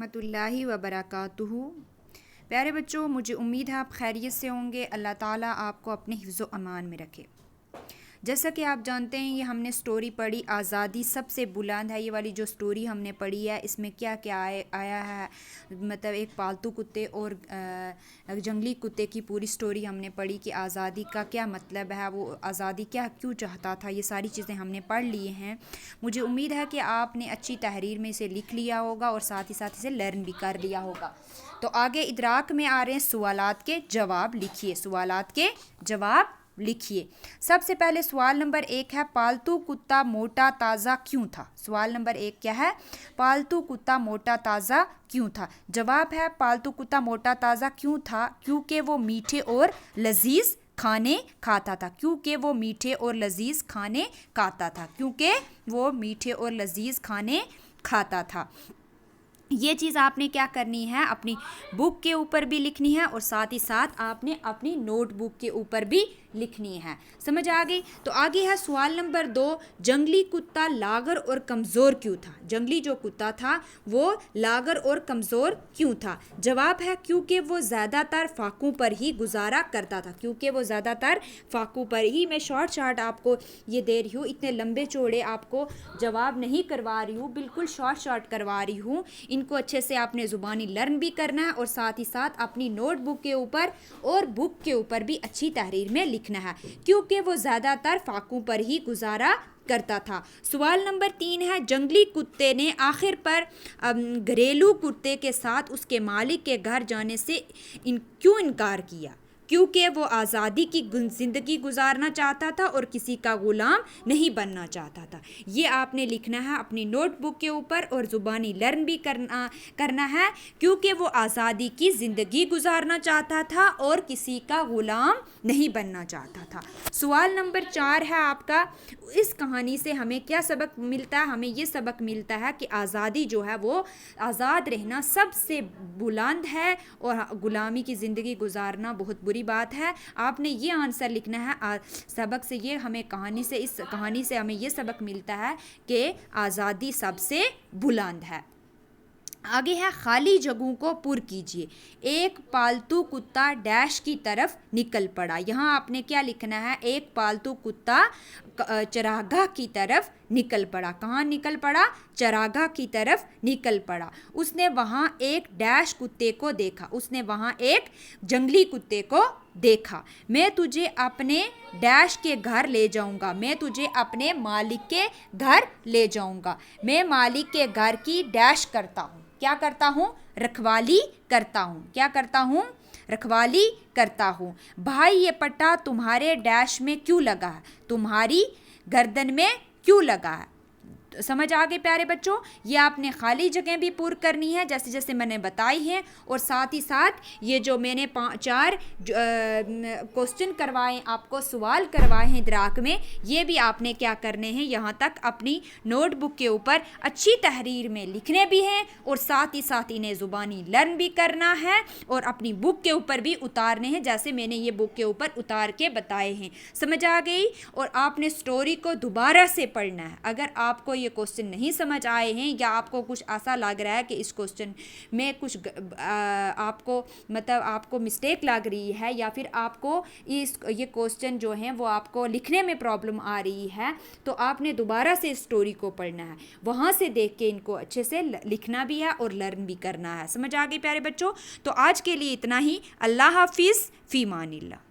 رحمۃ اللہ وبرکاتہ۔ پیارے بچوں، مجھے امید ہے آپ خیریت سے ہوں گے۔ اللہ تعالیٰ آپ کو اپنے حفظ و امان میں رکھے۔ جیسا کہ آپ جانتے ہیں، یہ ہم نے سٹوری پڑھی آزادی سب سے بلند ہے۔ یہ والی جو سٹوری ہم نے پڑھی ہے، اس میں کیا کیا آیا ہے، مطلب ایک پالتو کتے اور جنگلی کتے کی پوری سٹوری ہم نے پڑھی کہ آزادی کا کیا مطلب ہے، وہ آزادی کیوں چاہتا تھا، یہ ساری چیزیں ہم نے پڑھ لی ہیں۔ مجھے امید ہے کہ آپ نے اچھی تحریر میں اسے لکھ لیا ہوگا اور ساتھ ہی ساتھ اسے لرن بھی کر لیا ہوگا۔ تو آگے ادراک میں آ رہے ہیں سوالات کے جواب لکھیے۔ سوالات کے جواب لکھیے۔ سب سے پہلے سوال نمبر 1 ہے، پالتو کتا موٹا تازہ کیوں تھا؟ سوال نمبر 1 کیا ہے؟ پالتو کتا موٹا تازہ کیوں تھا؟ جواب ہے، پالتو کتا موٹا تازہ کیوں تھا؟ کیونکہ وہ میٹھے اور لذیذ کھانے کھاتا تھا۔ کیونکہ وہ میٹھے اور لذیذ کھانے کھاتا تھا۔ کیونکہ وہ میٹھے اور لذیذ کھانے کھاتا تھا۔ یہ چیز آپ نے کیا کرنی ہے، اپنی بک کے اوپر بھی لکھنی ہے اور ساتھ ہی ساتھ آپ نے اپنی نوٹ بک کے اوپر بھی لکھنی ہے۔ سمجھ آ گئی؟ تو آگے ہے سوال نمبر 2، جنگلی کتا لاغر اور کمزور کیوں تھا؟ جنگلی جو کتا تھا وہ لاغر اور کمزور کیوں تھا؟ جواب ہے، کیونکہ وہ زیادہ تر فاقوں پر ہی گزارا کرتا تھا۔ کیونکہ وہ زیادہ تر فاقوں پر ہی، میں شارٹ آپ کو یہ دے رہی ہوں، اتنے لمبے چوڑے آپ کو جواب نہیں کروا رہی ہوں، بالکل شارٹ کروا رہی ہوں۔ ان کو اچھے سے آپ نے زبانی لرن بھی کرنا ہے اور ساتھ ہی ساتھ اپنی نوٹ بک کے اوپر اور بک کے اوپر بھی اچھی تحریر میں لکھنا ہے، کیونکہ وہ زیادہ تر فاقوں پر ہی گزارا کرتا تھا۔ سوال نمبر 3 ہے، جنگلی کتے نے آخر پر گھریلو کتے کے ساتھ اس کے مالک کے گھر جانے سے کیوں انکار کیا؟ کیونکہ وہ آزادی کی زندگی گزارنا چاہتا تھا اور کسی کا غلام نہیں بننا چاہتا تھا۔ یہ آپ نے لکھنا ہے اپنی نوٹ بک کے اوپر اور زبانی لرن بھی کرنا ہے، کیونکہ وہ آزادی کی زندگی گزارنا چاہتا تھا اور کسی کا غلام نہیں بننا چاہتا تھا۔ سوال نمبر 4 ہے آپ کا، اس کہانی سے ہمیں کیا سبق ملتا ہے؟ ہمیں یہ سبق ملتا ہے کہ آزادی جو ہے وہ آزاد رہنا سب سے بلند ہے اور غلامی کی زندگی گزارنا بہت بری بات ہے۔ آپ نے یہ آنسر لکھنا ہے سبق سے، یہ ہمیں اس کہانی سے ہمیں یہ سبق ملتا ہے کہ آزادی سب سے بلند ہے۔ آگے ہے، خالی جگہوں کو پر کیجیے۔ ایک پالتو کتا ڈیش کی طرف نکل پڑا۔ یہاں آپ نے کیا لکھنا ہے؟ ایک پالتو کتا چراگاہ کی طرف نکل پڑا۔ کہاں نکل پڑا؟ چراگاہ کی طرف نکل پڑا۔ اس نے وہاں ایک ڈیش کتے کو دیکھا۔ اس نے وہاں ایک جنگلی کتے کو دیکھا۔ میں تجھے اپنے ڈیش کے گھر لے جاؤں گا۔ میں تجھے اپنے مالک کے گھر لے جاؤں گا۔ میں مالک کے گھر کی ڈیش کرتا ہوں۔ کیا کرتا ہوں؟ رکھوالی کرتا ہوں۔ کیا کرتا ہوں؟ رکھوالی کرتا ہوں۔ بھائی، یہ پٹا تمہارے ڈیش میں کیوں لگا ہے؟ تمہاری گردن میں کیوں لگا ہے؟ سمجھ آگے پیارے بچوں؟ یہ آپ نے خالی جگہیں بھی پور کرنی ہے جیسے جیسے میں نے بتائی ہیں، اور ساتھ ہی ساتھ یہ جو میں نے 4 کوسچن کروائے، آپ کو سوال کروائے ہیں ادراک میں، یہ بھی آپ نے کیا کرنے ہیں، یہاں تک اپنی نوٹ بک کے اوپر اچھی تحریر میں لکھنے بھی ہیں اور ساتھ ہی ساتھ انہیں زبانی لرن بھی کرنا ہے اور اپنی بک کے اوپر بھی اتارنے ہیں، جیسے میں نے یہ بک کے اوپر اتار کے بتائے ہیں۔ سمجھ آ گئی؟ اور آپ نے سٹوری کو دوبارہ سے پڑھنا ہے۔ اگر آپ کو یہ کوسچن نہیں سمجھ آئے ہیں یا آپ کو کچھ ایسا لگ رہا ہے کہ اس کوسچن میں کچھ آپ کو مسٹیک لگ رہی ہے، یا پھر آپ کو یہ کوسچن جو ہیں وہ آپ کو لکھنے میں پرابلم آ رہی ہے، تو آپ نے دوبارہ سے سٹوری کو پڑھنا ہے، وہاں سے دیکھ کے ان کو اچھے سے لکھنا بھی ہے اور لرن بھی کرنا ہے۔ سمجھ آ گئی پیارے بچوں؟ تو آج کے لیے اتنا ہی۔ اللہ حافظ، فی امان اللہ۔